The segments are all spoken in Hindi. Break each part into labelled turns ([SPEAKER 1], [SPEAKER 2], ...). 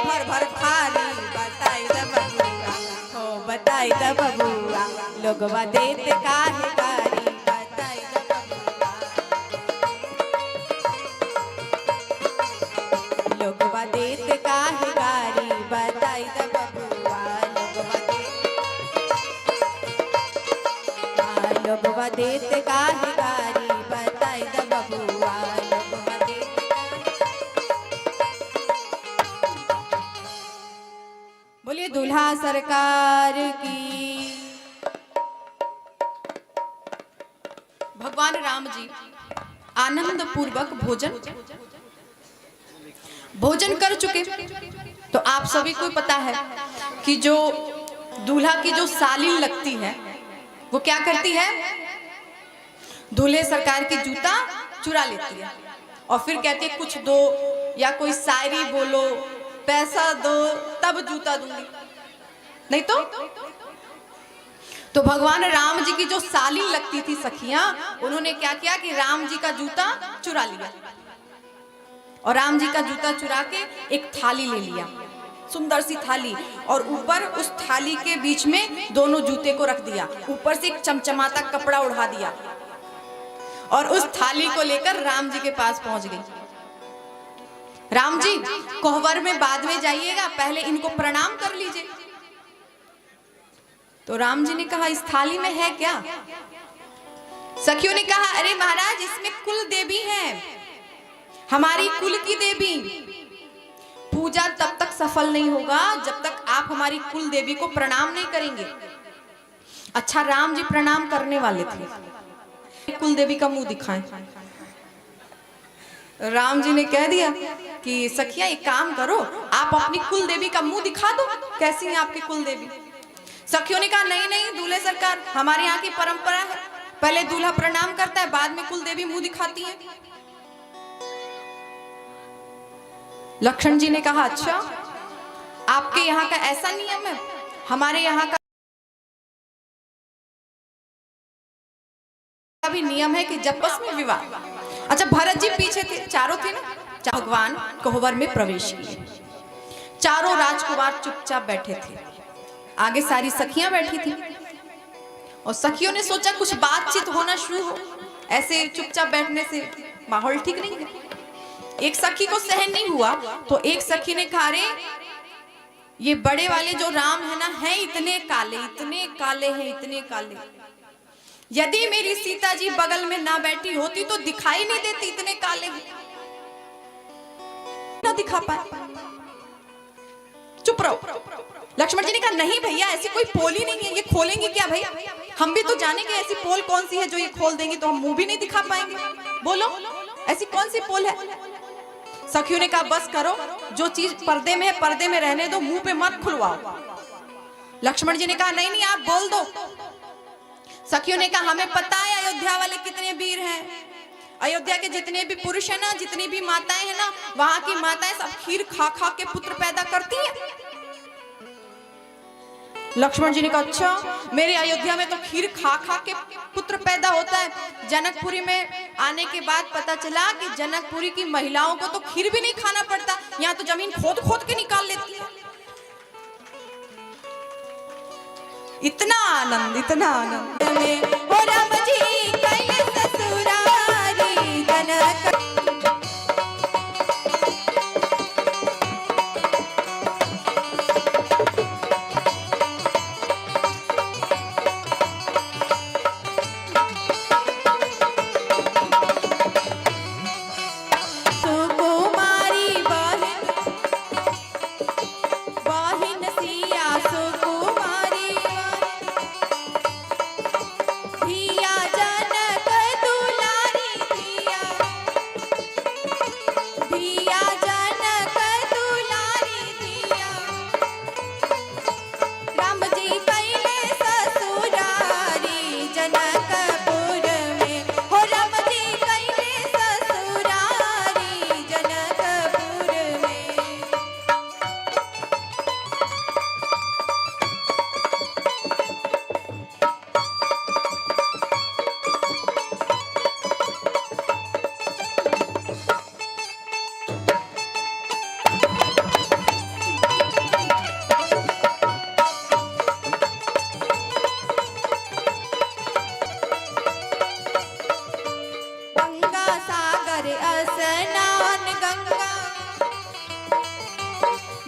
[SPEAKER 1] भर भर थाली बताई द बबुआ, हो बताई द बबुआ, लोगवा देत काहे गारी बताई द बबुआ, लोगवा देत काहे गारी बताई द बबुआ, लोगवा देत काहे गारी बताई द बबुआ, लोगवा देत। बोलिए दूल्हा सरकार की। भगवान राम जी आनंद पूर्वक भोजन कर चुके। तो आप सभी को पता है कि जो दूल्हा की जो सालिन लगती है वो क्या करती है, दूल्हे सरकार की जूता चुरा लेती है और फिर कहती है कुछ दो या कोई शायरी बोलो, पैसा दो तब जूता दूंगी, नहीं तो भगवान राम जी की जो सालिन लगती थी सखियां, उन्होंने क्या किया कि राम जी का जूता चुरा लिया और राम जी का जूता चुरा के एक थाली ले लिया, सुंदर सी थाली, और ऊपर उस थाली के बीच में दोनों जूते को रख दिया, ऊपर से एक चमचमाता कपड़ा उड़ा दिया और उस थाली को लेकर राम जी के पास पहुंच गई। राम जी कोहबर में बाद में जाइएगा, पहले इनको प्रणाम कर लीजिए। तो राम जी ने कहा इस थाली में है क्या? सखियों ने कहा अरे महाराज इसमें कुल देवी हैं, हमारी कुल की देवी। पूजा तब तक सफल नहीं होगा जब तक आप हमारी कुल देवी को प्रणाम नहीं करेंगे। अच्छा राम जी प्रणाम करने वाले थे, कुल देवी का मुंह दिखाएं। राम जी ने कह दिया कि सखिया एक काम करो, आप अपनी कुल देवी का मुंह दिखा दो, कैसी है आपकी कुल देवी? सखियों ने कहा नहीं नहीं दूल्हे सरकार, हमारे यहाँ की परंपरा है, पहले दूल्हा प्रणाम करता है बाद में कुल देवी मुंह दिखाती है। लक्ष्मण जी ने कहा अच्छा आपके यहाँ का ऐसा नियम है, हमारे यहाँ का भी नियम है कि जपस में विवाह। अच्छा भरत जी पीछे थे, चारों थे ना, भगवान कोहबर में प्रवेश किए, चारों राजकुमार चुपचाप बैठे थे, आगे सारी सखियां बैठी थी और सखियों ने सोचा कुछ बातचीत होना शुरू हो, ऐसे चुपचाप बैठने से माहौल ठीक नहीं है। एक सखी को सहन नहीं हुआ तो एक सखी ने कहा अरे ये बड़े वाले जो राम है ना, है इतने काले हैं, इतने काले, यदि मेरी सीता जी बगल में ना बैठी होती तो दिखाई नहीं देती, इतने काले ना दिखा पाए, चुप रहो। लक्ष्मण जी ने कहा नहीं भैया ऐसी कोई पोल ही नहीं है, ये खोलेंगे क्या भैया? हम भी तो जानेंगे ऐसी पोल कौन सी है जो ये खोल देंगी तो हम मुंह भी नहीं दिखा पाएंगे, बोलो ऐसी कौन सी पोल है? सखियों ने कहा बस करो, जो चीज पर्दे में है पर्दे में रहने दो, मुंह पे मत खुलवाओ। लक्ष्मण जी ने कहा नहीं नहीं आप बोल दो। सखियों ने कहा हमें पता है अयोध्या वाले कितने वीर हैं, अयोध्या के जितने भी पुरुष हैं ना, जितनी भी माताएं हैं ना, वहां की माताएं सब खीर खा खा के पुत्र पैदा करती हैं। लक्ष्मण जी ने कहा अच्छा मेरे अयोध्या में तो खीर खा खा के पुत्र पैदा होता है। जनकपुरी में आने के बाद पता चला कि जनकपुरी की महिलाओं को तो खीर भी नहीं खाना पड़ता, यहाँ तो जमीन खोद खोद के निकाल लेती है। इतना आनंद, इतना आनंद ओ राम जी कैले ससुरारी जनक। या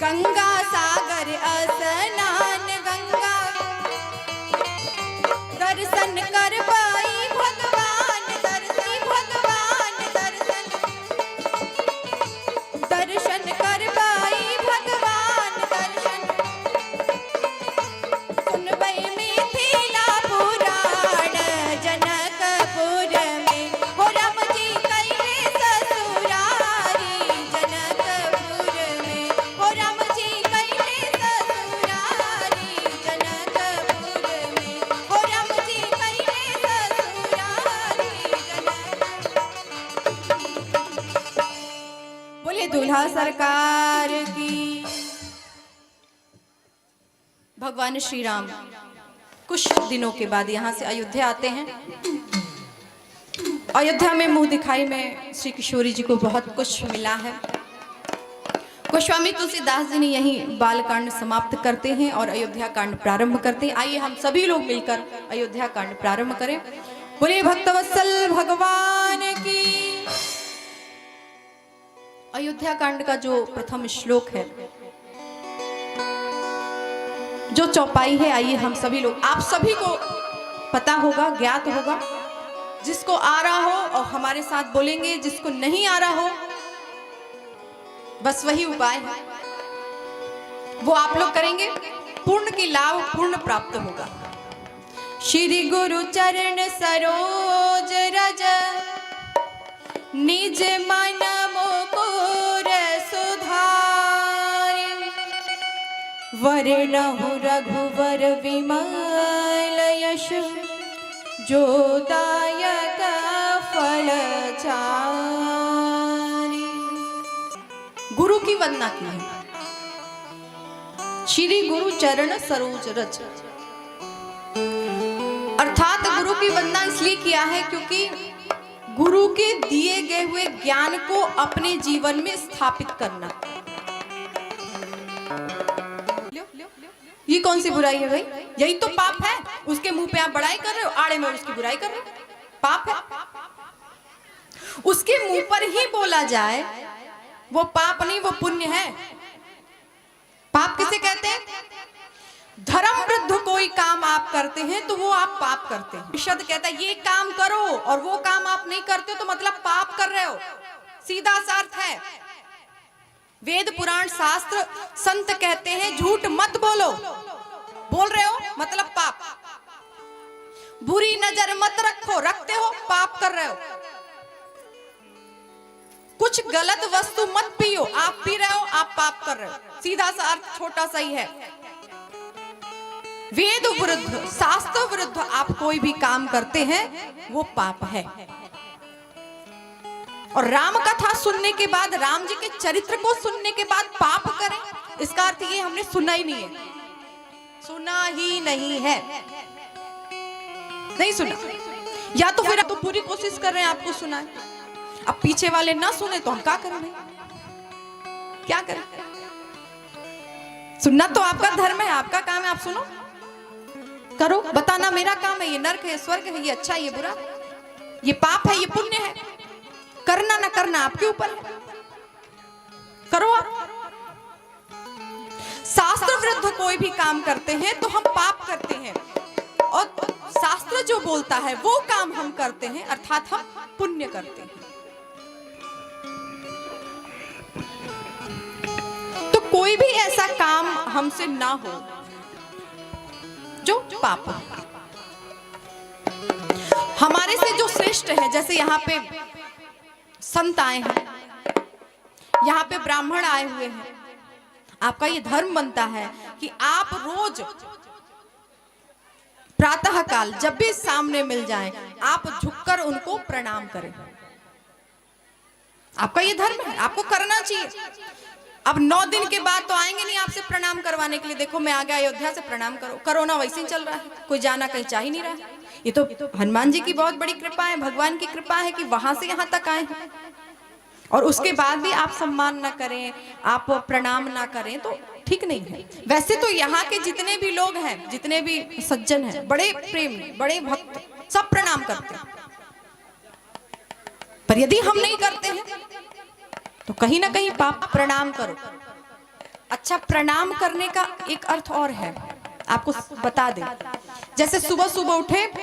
[SPEAKER 1] गंगा सागर स्नान गंगा दर्शन कर पाई भगवान दर्शन कर पाई भगवान दर्शन सुनबै मिथिला पुराण जनकपुर में हो राम जी कैले ससुरारी जनकपुर में हो राम जी कैले ससुरारी जनकपुर में हो राम जी कैले ससुरारी बोले दूल्हा सरकार की। भगवान श्री राम कुछ दिनों के बाद यहाँ से अयोध्या आते हैं। अयोध्या में मुंह दिखाई में श्री किशोरी जी को बहुत कुछ मिला है। गोस्वामी तुलसीदास जी ने यही बालकांड समाप्त करते हैं और अयोध्या कांड प्रारंभ करते हैं। आइए हम सभी लोग मिलकर अयोध्या कांड प्रारंभ करें। बोले भक्तवत्सल भगवान की। अयोध्या कांड का जो प्रथम श्लोक है, जो चौपाई है, आइए हम सभी लोग, आप सभी को पता होगा, ज्ञात होगा। जिसको आ रहा हो और हमारे साथ बोलेंगे, जिसको नहीं आ रहा हो बस वही उपाय है, वो आप लोग करेंगे, पूर्ण की लाभ पूर्ण प्राप्त होगा। श्री गुरु चरण सरोज रज निज मन मुकुर सुधारि वरणहु रघुवर विमल यश जो दायक फल चारि। गुरु की वंदना की है। श्री गुरु चरण सरोज रज, अर्थात गुरु की वंदना इसलिए किया है क्योंकि गुरु के दिए गए हुए ज्ञान को अपने जीवन में स्थापित करना। ये कौन सी बुराई है भाई? यही तो पाप है। उसके मुंह पे आप बड़ाई कर रहे हो, आड़े में उसकी बुराई कर रहे हो, पाप है। उसके मुंह पर ही बोला जाए वो पाप नहीं, वो पुण्य है। पाप किसे कहते हैं? धर्म वृद्ध कोई काम आप करते हैं तो वो आप पाप करते हैं। शब्द कहता है ये काम करो और वो काम आप नहीं करते हो तो मतलब पाप कर रहे हो, सीधा सा अर्थ है। वेद पुराण शास्त्र संत कहते हैं झूठ मत बोलो, बोल रहे हो मतलब पाप। बुरी नजर मत रखो, रखते हो पाप कर रहे हो। कुछ गलत वस्तु मत पियो, आप पी रहे हो आप पाप कर रहे हो, सीधा सा अर्थ छोटा सा ही है। वेद विरुद्ध शास्त्र विरुद्ध आप कोई भी काम करते हैं वो पाप है। और राम कथा सुनने के बाद, राम जी के चरित्र को सुनने के बाद पाप करें, इसका अर्थ ये हमने सुना ही नहीं है, सुना ही नहीं है, नहीं सुना। या तो फिर तो पूरी कोशिश कर रहे हैं आपको सुनाए, अब पीछे वाले ना सुने तो हम क्या करें भाई, क्या करें? सुनना तो आपका धर्म है, आपका काम है, आप सुनो करो। बताना मेरा काम है, ये नर्क है, स्वर्ग है, ये अच्छा है, ये बुरा, ये पाप है, ये पुण्य है। करना ना करना आपके ऊपर है, करो आप। शास्त्र विरुद्ध कोई भी काम करते हैं तो हम पाप करते हैं, और शास्त्र जो बोलता है वो काम हम करते हैं, अर्थात हम पुण्य करते हैं। तो कोई भी ऐसा काम हमसे ना हो जो पाप हो। हमारे से जो श्रेष्ठ है, जैसे यहाँ पे संत आए हैं, यहाँ पे ब्राह्मण आए हुए हैं, आपका ये धर्म बनता है कि आप रोज प्रातः काल जब भी सामने मिल जाएं, आप झुककर उनको प्रणाम करें। आपका ये धर्म है, आपको करना चाहिए। अब 9 दिन के बाद तो आएंगे नहीं आपसे प्रणाम करवाने के लिए, देखो मैं आ गया अयोध्या से प्रणाम करो। कोरोना वैसे ही चल रहा है, कोई जाना कहीं चाह ही नहीं रहा है। ये तो हनुमान जी की बहुत बड़ी कृपा है, भगवान की कृपा है कि वहां से यहाँ तक आए हैं, और उसके बाद भी आप सम्मान ना करें, आप प्रणाम ना करें तो ठीक नहीं है। वैसे तो यहाँ के जितने भी लोग हैं, जितने भी सज्जन हैं, बड़े प्रेमी, बड़े भक्त, सब प्रणाम करते हैं। पर यदि हम नहीं करते हैं तो कहीं ना कहीं पाप। प्रणाम करो, अच्छा, प्रणाम करने का एक अर्थ और है, आपको बता दें। जैसे सुबह सुबह उठे